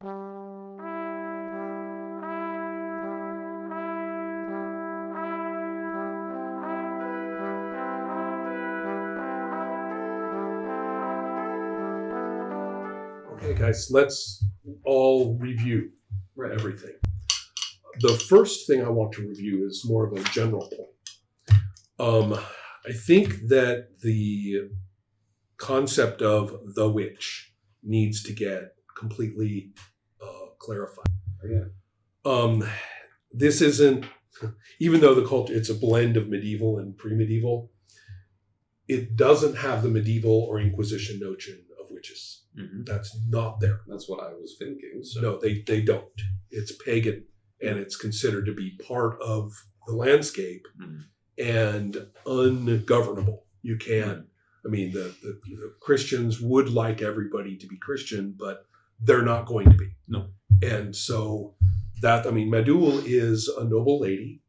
Okay, guys, let's all review everything. The first thing I want to review is more of a general point. I think that the concept of the witch needs to get completely clarified. This isn't, even though the culture, it's a blend of medieval and pre-medieval, it doesn't have the medieval or Inquisition notion of witches. Mm-hmm. That's not there. That's what I was thinking. So. No, they don't. It's pagan, and it's considered to be part of the landscape and ungovernable. You can't. I mean, the Christians would like everybody to be Christian, but they're not going to be. No. And so Madul is a noble lady.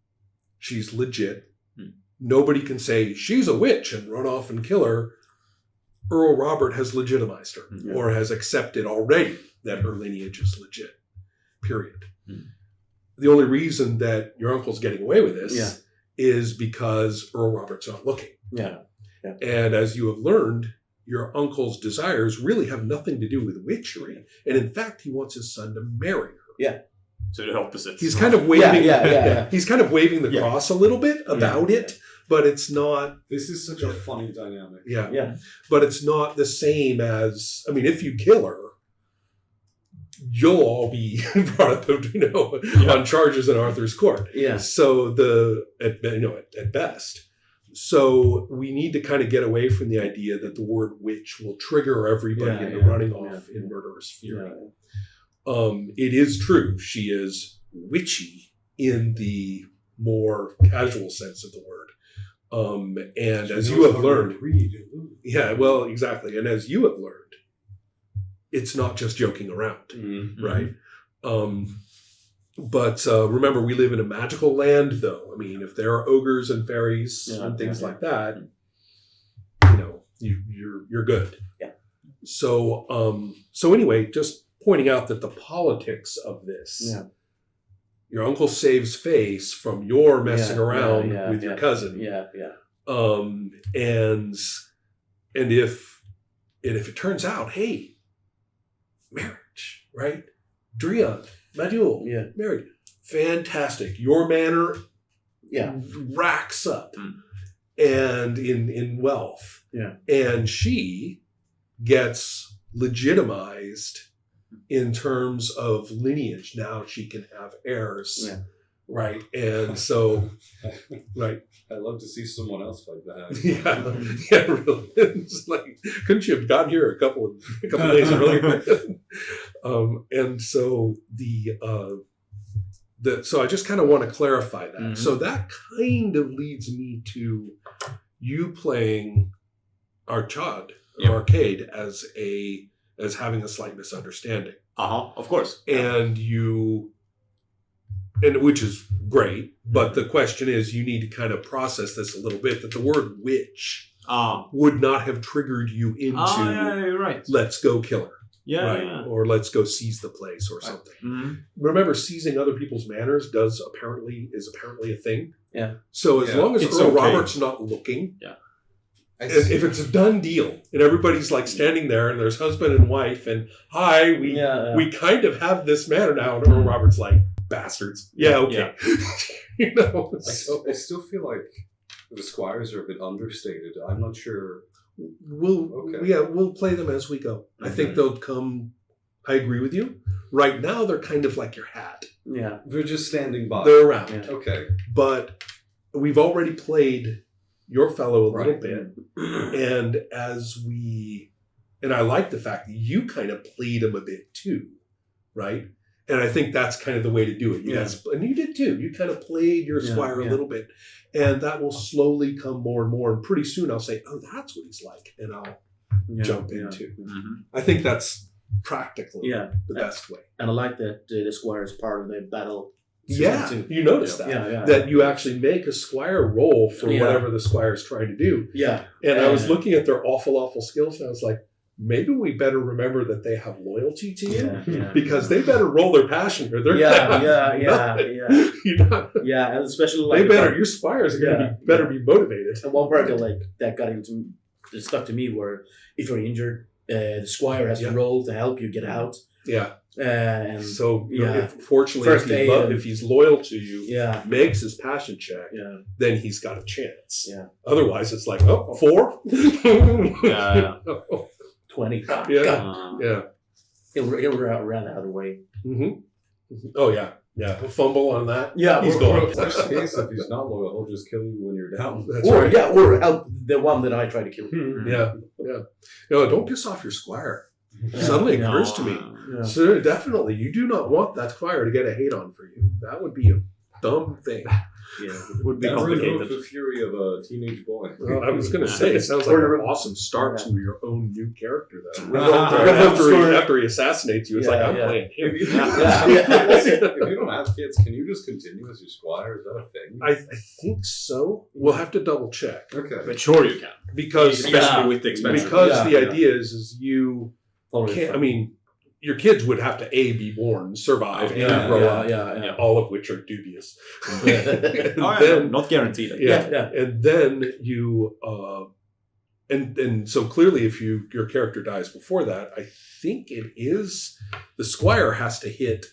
She's legit. Nobody can say she's a witch and run off and kill her. Earl Robert has legitimized her or has accepted already that her lineage is legit, period. The only reason that your uncle's getting away with this is because Earl Robert's not looking. Yeah. And as you have learned, your uncle's desires really have nothing to do with witchery. And in fact, he wants his son to marry her. Yeah. So the opposite. He's kind of waving He's kind of waving the cross a little bit about it, but it's not. This is such a funny dynamic. Yeah. But it's not the same as, I mean, if you kill her, you'll all be brought up, on charges in Arthur's court. Yeah. So at best. So we need to kind of get away from the idea that the word witch will trigger everybody into running off in murderous fury. It is true. She is witchy in the more casual sense of the word. And as you have learned, exactly. And as you have learned, it's not just joking around, right? But remember, we live in a magical land, though. I mean, if there are ogres and fairies and things like that, you're good. Yeah. So anyway, just pointing out that the politics of this, your uncle saves face from your messing around with your cousin. And if it turns out, hey, marriage, right? Drian, Madul, married. Fantastic. Your manor racks up and in wealth. Yeah. And she gets legitimized in terms of lineage. Now she can have heirs. Yeah. Right. And so right. I'd love to see someone else like that. Yeah, really. It's like, couldn't you have gotten here a couple of days earlier? And so so I just kind of want to clarify that. Mm-hmm. So that kind of leads me to you playing Arcade as having a slight misunderstanding. Of course. And which is great, but the question is, you need to kind of process this a little bit, that the word witch would not have triggered you into let's go kill her. Or let's go seize the place or something. Mm-hmm. Remember, seizing other people's manors is apparently a thing. Yeah. So as long as Earl Robert's not looking, and if it's a done deal and everybody's like standing there and there's husband and wife and we kind of have this manor now, and Earl Robert's like, bastards. Yeah, okay. Yeah. I still feel like the squires are a bit understated. I'm not sure. We'll play them as we go. I think they'll come. I agree with you. Right now, they're kind of like your hat. Yeah. They're just standing by. They're around. Yeah. Okay. But we've already played your fellow a little bit. And and I like the fact that you kind of played him a bit too, right? And I think that's kind of the way to do it. And you did too. You kind of played your squire a little bit. And that will slowly come more and more. And pretty soon I'll say, oh, that's what he's like. And I'll jump into. Mm-hmm. I think that's practically the best way. And I like that the squire is part of the battle. Too. You notice that. That you actually make a squire roll for whatever the squire is trying to do. Yeah. And I was looking at their awful skills and I was like, maybe we better remember that they have loyalty to you because yeah. they better roll their passion or they're yeah. And especially like they better. Your squires are going to better be motivated. And one part that stuck to me where if you're injured, the squire has to roll to help you get out. Yeah. And so, fortunately, if he's loyal to you, makes his passion check, then he's got a chance. Yeah. Otherwise, it's like, 4? 20. Yeah. He'll run out of the way. Mm-hmm. Oh, yeah. Yeah. A fumble on that. Yeah. He's gone. Worst case, if he's not loyal, he'll just kill you when you're down. That's right. Yeah, or help the one that I try to kill. Yeah. No, don't piss off your squire. Suddenly occurs to me. So definitely, you do not want that squire to get a hate on for you. That would be a dumb thing. Yeah, it would be complicated. The fury of a teenage boy. Well, I was going to say, it sounds like an awesome start to your own new character, though. After he assassinates you, it's like, I'm playing him. If you don't have kids, can you just continue as your squire? Is that a thing? I think so. We'll have to double check. Okay. But sure you can. Because, especially with the expansion. Because the idea is you can't, I mean, your kids would have to be born, survive, and grow up, all of which are dubious. Then, not guaranteed. And then you, and so clearly, if your character dies before that, I think it is the squire has to hit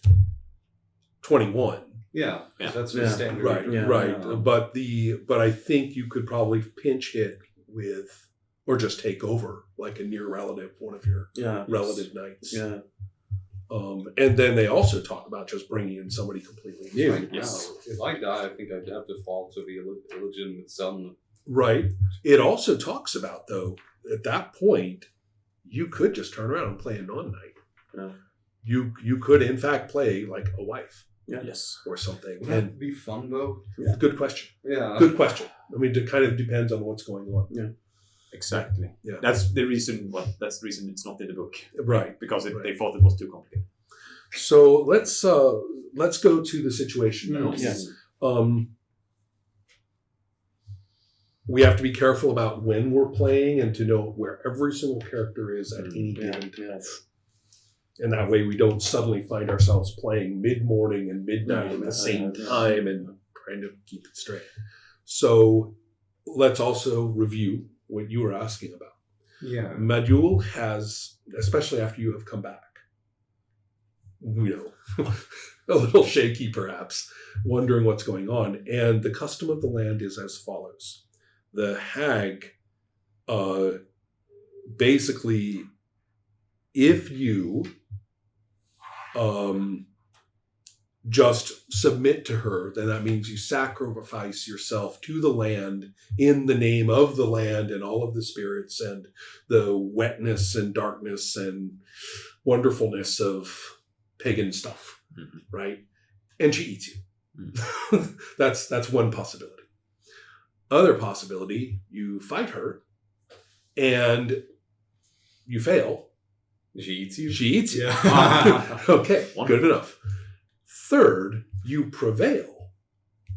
21. Yeah, that's the standard. Right. But I think you could probably pinch hit with, or just take over like a near relative, one of your relative knights. Yeah. And then they also talk about just bringing in somebody completely new. If I die, I think I'd have to fall to the illegitimate son. Right. It also talks about, though, at that point, you could just turn around and play a non-knight. Yeah. You could, in fact, play like a wife. Yeah. Yes. Or something. Would that be fun, though? Yeah. Good question. Yeah. Good question. I mean, it kind of depends on what's going on. Yeah. Exactly. Yeah. That's the reason. That's the reason it's not in the book. Right. Because they thought it was too complicated. So let's go to the situation now. Yes. We have to be careful about when we're playing and to know where every single character is at any given time. And that way we don't suddenly find ourselves playing mid-morning and midnight at the same time and trying to keep it straight. So let's also review what you were asking about. Yeah. Madul has, especially after you have come back, a little shaky perhaps, wondering what's going on. And the custom of the land is as follows. The hag, basically, if you just submit to her, then that means you sacrifice yourself to the land in the name of the land and all of the spirits and the wetness and darkness and wonderfulness of pagan stuff, right? And she eats you. That's one possibility. Other possibility, you fight her and you fail. She eats you? She eats you. Yeah. Okay, good enough. Third, you prevail.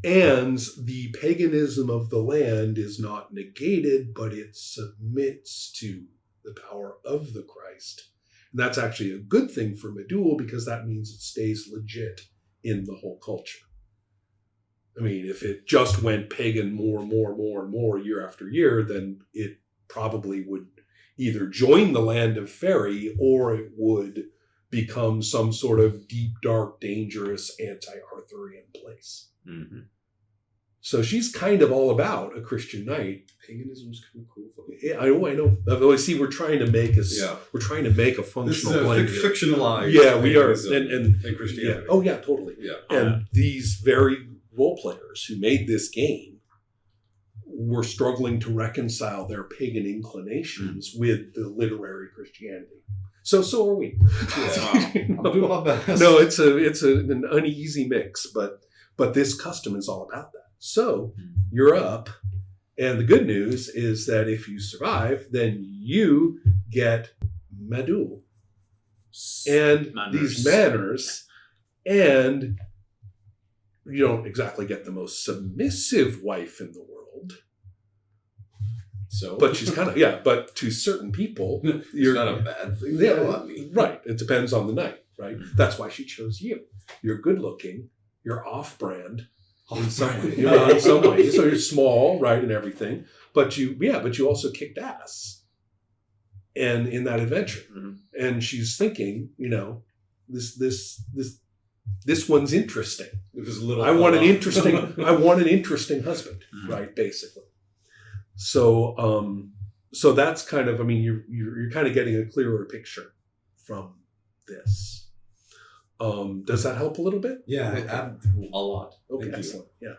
And the paganism of the land is not negated, but it submits to the power of the Christ. And that's actually a good thing for Madul because that means it stays legit in the whole culture. I mean, if it just went pagan more year after year, then it probably would either join the land of Faerie or it would become some sort of deep, dark, dangerous, anti-Arthurian place. Mm-hmm. So she's kind of all about a Christian knight. Paganism's kind of cool. Yeah, I know. I see. We're trying to make we're trying to make a functional blend. Fictionalized. Yeah, we are. And Christianity. Yeah. Oh yeah, totally. Yeah. And these very role players who made this game were struggling to reconcile their pagan inclinations with the literary Christianity. So are we. Yeah. I'm doing my best. No, it's an uneasy mix, but this custom is all about that. So you're up, and the good news is that if you survive, then you get Madul and these manners, and you don't exactly get the most submissive wife in the world. So, but she's kind of But to certain people, it's not a bad thing. Yeah, right. It depends on the night, right? That's why she chose you. You're good looking. You're off-brand in some way. In some ways, so you're small, right, and everything. But you also kicked ass, and in that adventure, and she's thinking, this one's interesting. It was a little. I want an interesting husband, right? Basically. So that's kind of. I mean, you're kind of getting a clearer picture from this. Does that help a little bit? Yeah, a lot. Okay, Thank excellent. you. Yeah.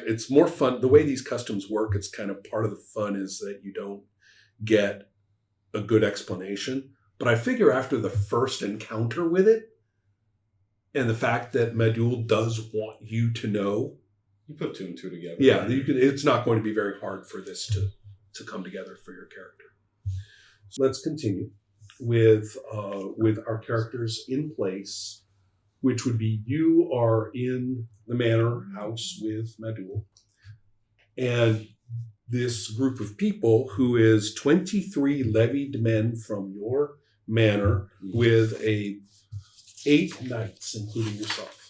It's more fun. The way these customs work, it's kind of part of the fun is that you don't get a good explanation. But I figure after the first encounter with it, and the fact that Madul does want you to know, you put 2 and 2 together. Yeah, it's not going to be very hard for this to come together for your character. So let's continue with our characters in place, which would be you are in the manor house with Madul, and this group of people who is 23 levied men from your manor with 8 knights, including yourself.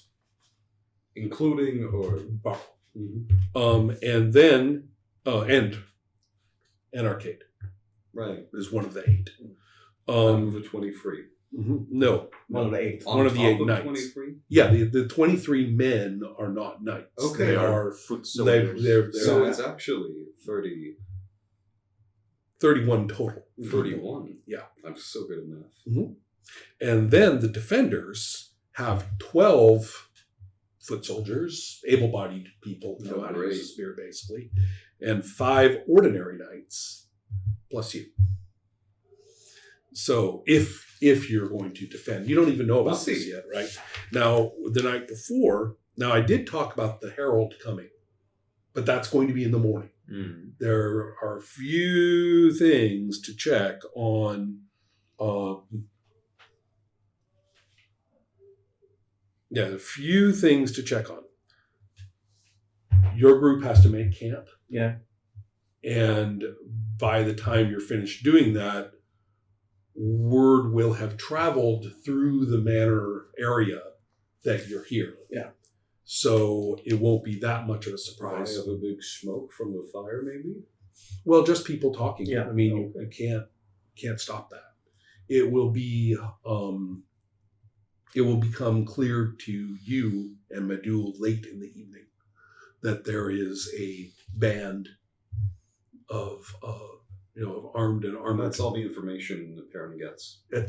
Including or Bar. And then and Arcade. Right. Is one of the 8. The 23. No. One of the 8. One of the 8 knights. 23? Yeah, the 23 men are not knights. Okay. They are foot soldiers. So it's actually 30. 31 total. 31? Yeah. I'm so good at math. And then the defenders have 12 foot soldiers, able-bodied people who know how to use a spear, basically, and 5 ordinary knights, plus you. So if you're going to defend, you don't even know about this yet, right? Now, the night before, I did talk about the herald coming, but that's going to be in the morning. There are a few things to check on. A few things to check on. Your group has to make camp. Yeah. And by the time you're finished doing that, word will have traveled through the manor area that you're here. Yeah. So it won't be that much of a surprise. Of a big smoke from the fire, maybe? Well, just people talking. Yeah. I mean, you can't stop that. It will be. It will become clear to you and Madul late in the evening that there is a band of armed and armored. That's all the information the parent gets. At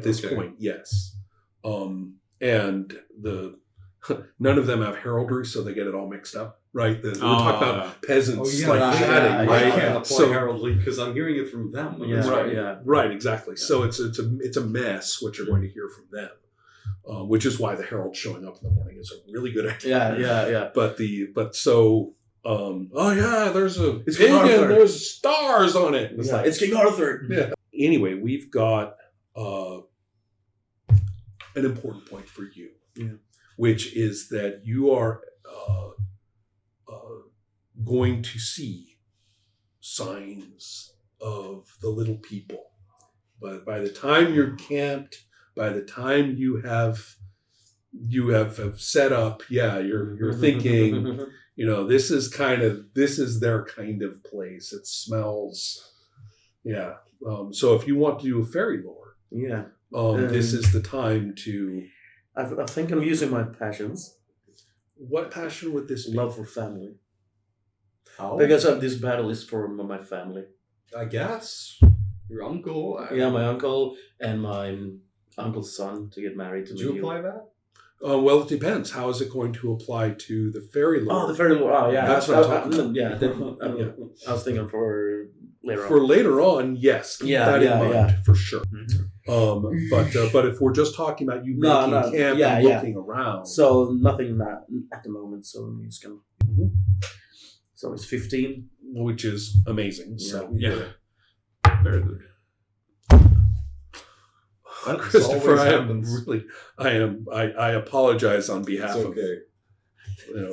this point, yes. And none of them have heraldry, so they get it all mixed up, right? We're talking about peasants chatting, right? I can't apply heraldry because I'm hearing it from them. Right, exactly. Yeah. So it's a mess what you're going to hear from them. Which is why the herald showing up in the morning is a really good idea. Yeah. But there's a it's pig and there's stars on it. It's King Arthur. Yeah. Anyway, we've got an important point for you, which is that you are going to see signs of the little people. But by the time you're camped, by the time you have set up, you're thinking, this is their kind of place. It smells, so if you want to do a fairy lore, this is the time to. I think I'm using my passions. What passion would this be? Love for family. How? Because this battle is for my family. I guess your uncle. My uncle and my uncle's son to get married to me. Did you apply that? Well, it depends. How is it going to apply to the fairy lore? Oh, the fairy lore. Oh, yeah. That's what I'm talking about. I was thinking for later on. For later on, yes. Keep that in mind, for sure. But if we're just talking about you making camp and looking around. So nothing at the moment. So I'm just going to... So it's 15. Which is amazing. So Very good. Christopher, I apologize on behalf of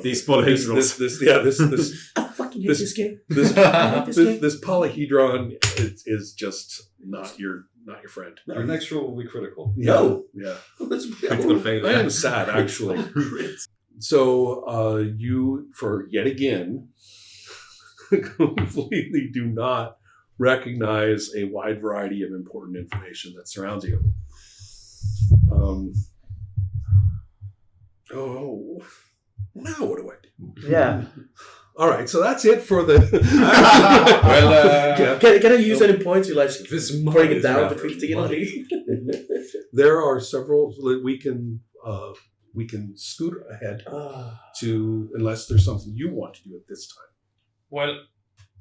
These polyhedrons. This I fucking hate this game. this polyhedron is just not your friend. Your next rule will be critical. No. Yeah. Critical failure. I am sad, actually. So you, for yet again, completely do not recognize a wide variety of important information that surrounds you. Now what do I do? Yeah. All right, so that's it for the. Can I use any points? You like This break it down to matters. 15? There are several we can scoot ahead to, unless there's something you want to do at this time. Well,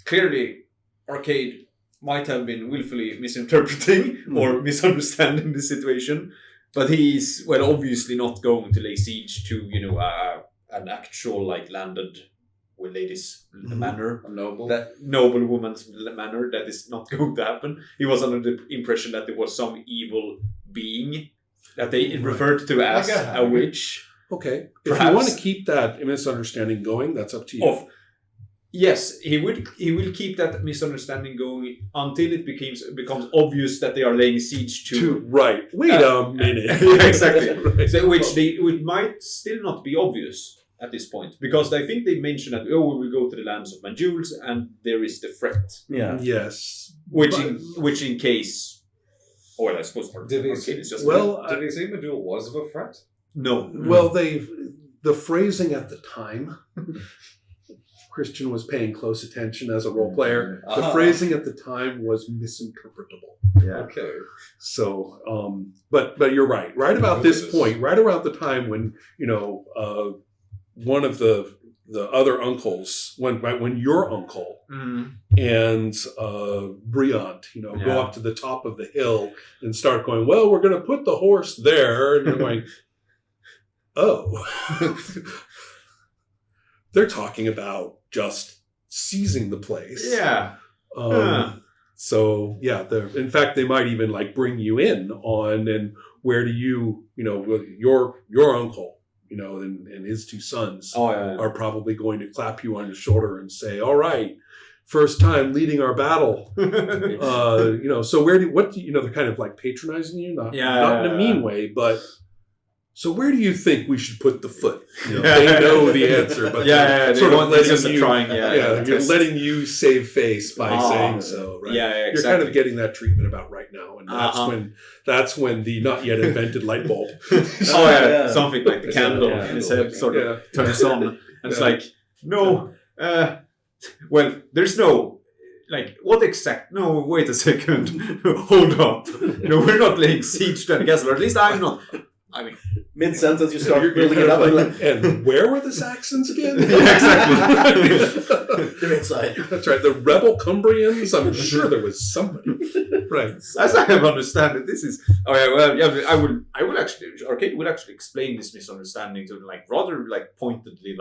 clearly, Arcade might have been willfully misinterpreting or misunderstanding the situation, but he's, well, obviously not going to lay siege to, an actual, landed lady's manor. A noble. That noble woman's manor. That is not going to happen. He was under the impression that there was some evil being that they referred to as a witch. Okay. If Perhaps. you want to keep that misunderstanding going, that's up to you. Yes, he will keep that misunderstanding going until it becomes obvious that they are laying siege to. Right. Wait a minute. Yeah, exactly. Right. So, which might still not be obvious at this point, because I think they mentioned that we will go to the lands of Manjules and there is the threat. Yeah. Yes. Which in case, I suppose. Did he Arcade is just did he say Majul was of a threat? no. Well, the phrasing at the time, Christian was paying close attention as a role player. The phrasing at the time was misinterpretable. Yeah. Okay. So, but you're right. Right about this point, right around the time when one of the other uncles, when your uncle and Briant, go up to the top of the hill and start going, well, we're going to put the horse there, and you're going, oh. They're talking about just seizing the place. Yeah. So in fact, they might even bring you in on, and where do your uncle, and his two sons are probably going to clap you on your shoulder and say, all right, first time leading our battle. So they're kind of patronizing you, not in a mean way, but. So where do you think we should put the foot? They know the answer, but sort of letting you, you're letting you save face by saying so. Right? Yeah, exactly. You're kind of getting that treatment about right now, and that's when the not yet invented light bulb. Something like the candle in his head sort of turns on, and it's like, no, well, there's no. What exact? No, wait a second. Hold up. We're not laying siege to the castle, or at least I'm not. I mean, mid-sentence you start building it up. And where were the Saxons again? Exactly. They're inside. That's right. The rebel Cumbrians. I'm sure there was somebody. Right. As I have understood it, this is. I will actually. Arcade would actually explain this misunderstanding to rather pointedly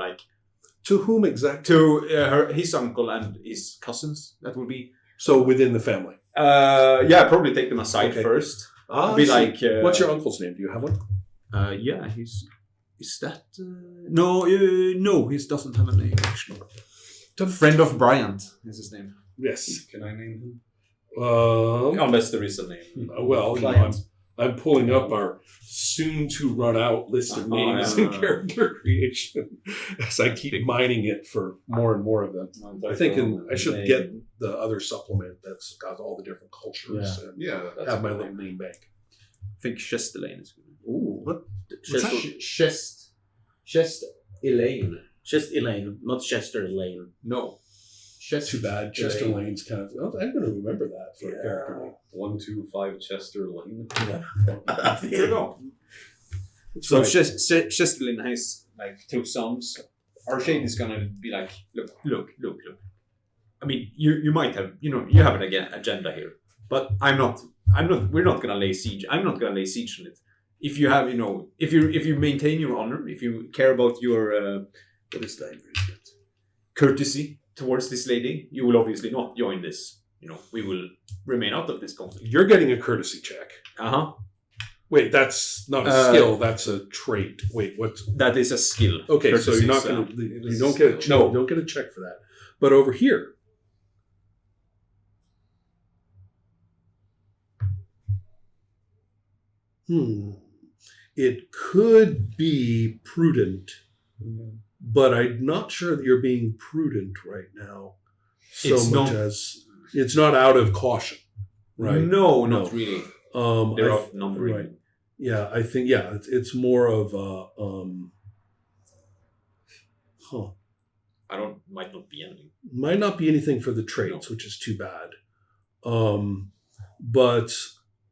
to whom exactly? To his uncle and his cousins. That would be. So within the family. Probably take them aside first. Be what's your uncle's name? Do you have one? Is that no, he doesn't have a name actually. The friend of Bryant is his name. Yes. Can I name him? Unless there is a name. Well, I'm pulling up our soon-to-run-out list of names and character creation as I keep mining it for more and more of them. I think I should get the other supplement that's got all the different cultures and have my little name bank. I think Chestelane is good. Ooh, what? Chest Elaine. Chest Elaine, not Chester Lane. No. Too bad. Chester Lane's kind of. I'm going to remember that for a character name. 125 Chester Lane. Yeah. There you go. So Chestelane has two sons. Arcade is going to be look. I mean, you might have, you have an agenda here, but we're not going to lay siege. I'm not going to lay siege on it. If you have, if you maintain your honor, if you care about your, what is that? Courtesy towards this lady, you will obviously not join this. We will remain out of this conflict. You're getting a courtesy check. Wait, that's not a skill. That's a trait. Wait, what's that is a skill? Okay, so you're not going to. You don't get a check. No, don't get a check for that. But over here. It could be prudent, but I'm not sure that you're being prudent right now. As it's not out of caution, right? No, not really. They're of numbering. Right. Yeah, I think it's more of Might not be anything. Might not be anything for the traits, which is too bad. But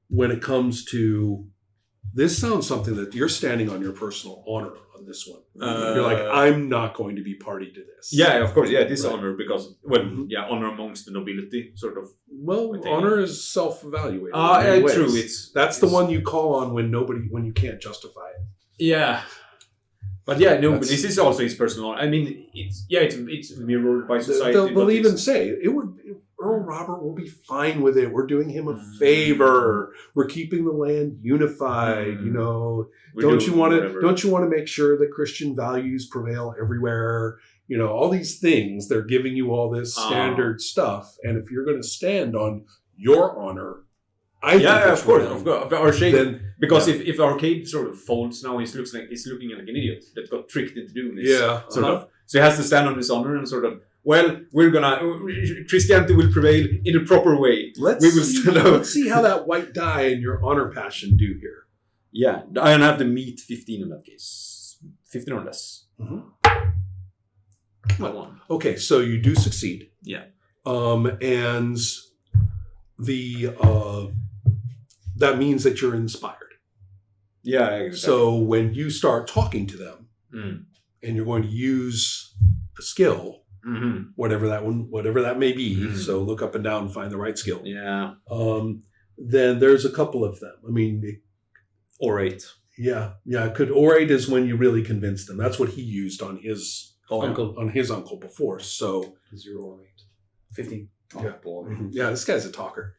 when it comes to this, sounds something that you're standing on your personal honor on this one. You're like, I'm not going to be party to this. Yeah, of course. Yeah, it is honor because honor amongst the nobility, sort of. Well, honor is self-evaluated. True. That's the one you call on when you can't justify it. Yeah. But but this is also his personal honor. I mean, it's mirrored by society. They'll even say Earl Robert will be fine with it. We're doing him a favor. We're keeping the land unified. Don't you want to make sure that Christian values prevail everywhere? All these things. They're giving you all this standard stuff, and if you're going to stand on your honor, of course. Arcade, because if Arcade sort of folds now, he's looking like an idiot that got tricked into doing this. Yeah, sort of. So he has to stand on his honor and sort of. Well, Christianity will prevail in a proper way. Let's see how that white die and your honor passion do here. Yeah, I have to meet 15 in that case. 15 or less. Well, okay, so you do succeed. Yeah. And the that means that you're inspired. Yeah, exactly. So when you start talking to them, and you're going to use a skill. Mm-hmm. Whatever that may be. Mm-hmm. So look up and down and find the right skill. Yeah. Then there's a couple of them. I mean, orate. Yeah. Orate is when you really convince them. That's what he used on his uncle before. So is your orate 15? Oh, boy. Mm-hmm. Yeah, this guy's a talker.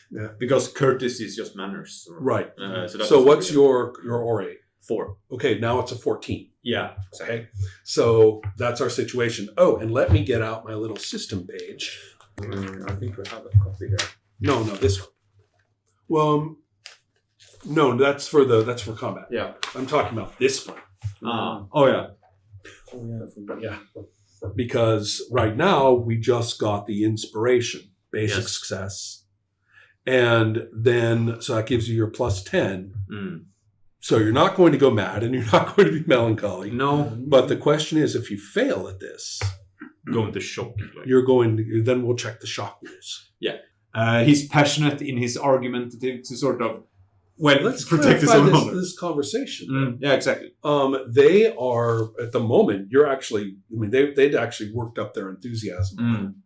Yeah, because courtesy is just manners. Right. So what's your orate? 4. Okay, now it's a 14. Yeah. Okay. So that's our situation. Oh, and let me get out my little system page. I think we have a copy here. No, this one. Well, no, that's for combat. Yeah. I'm talking about this one. Yeah. Because right now we just got the inspiration, basic success. And then, so that gives you your plus 10. So you're not going to go mad and you're not going to be melancholy. No. But the question is, if you fail at this, go into shock. Then we'll check the shock rules. Yeah. He's passionate in his argumentative to sort of, let's protect his own honor. This conversation. Yeah, exactly. They are, at the moment, they'd actually worked up their enthusiasm.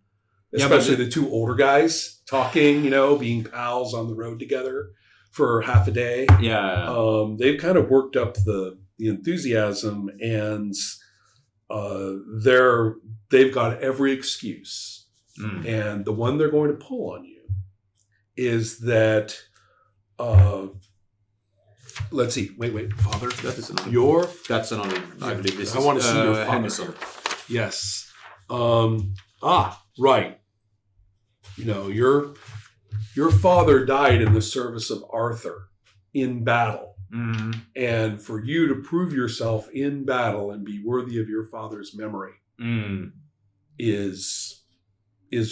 Especially the two older guys talking, being pals on the road together for half a day. Yeah. They've kind of worked up the enthusiasm, and they've got every excuse. And the one they're going to pull on you is that let's see. Wait, Father. That is an honor. That's an honor. I believe this is. I want to see your father. Henderson. Yes. Right. Your father died in the service of Arthur in battle. Mm-hmm. And for you to prove yourself in battle and be worthy of your father's memory is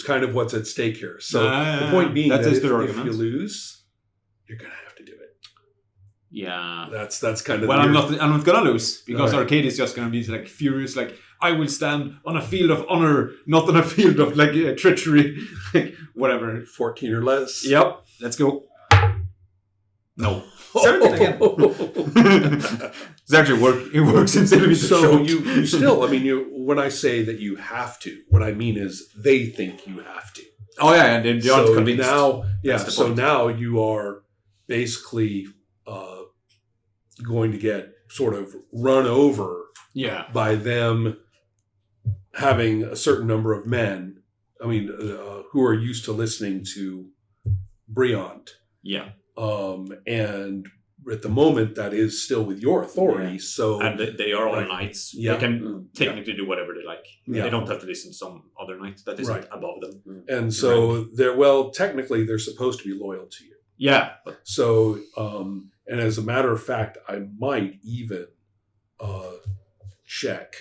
kind of what's at stake here. So the point being that if you lose, you're going to have to do it. Yeah. That's kind of I'm not going to lose because Arcade is just going to be like furious, like I will stand on a field of honor, not on a field of like treachery, like whatever. 14 or less. Yep. Let's go. No. 17 again. It's actually it works instead of so you still, when I say that you have to, what I mean is they think you have to. Oh yeah, and they aren't convinced. So now you are basically going to get sort of run over by them having a certain number of men, who are used to listening to Briant. Yeah. And at the moment that is still with your authority. So and they are all knights. Yeah. They can technically do whatever they like. Yeah. They don't have to listen to some other knight that isn't above them. And so technically they're supposed to be loyal to you. Yeah. So and as a matter of fact, I might even check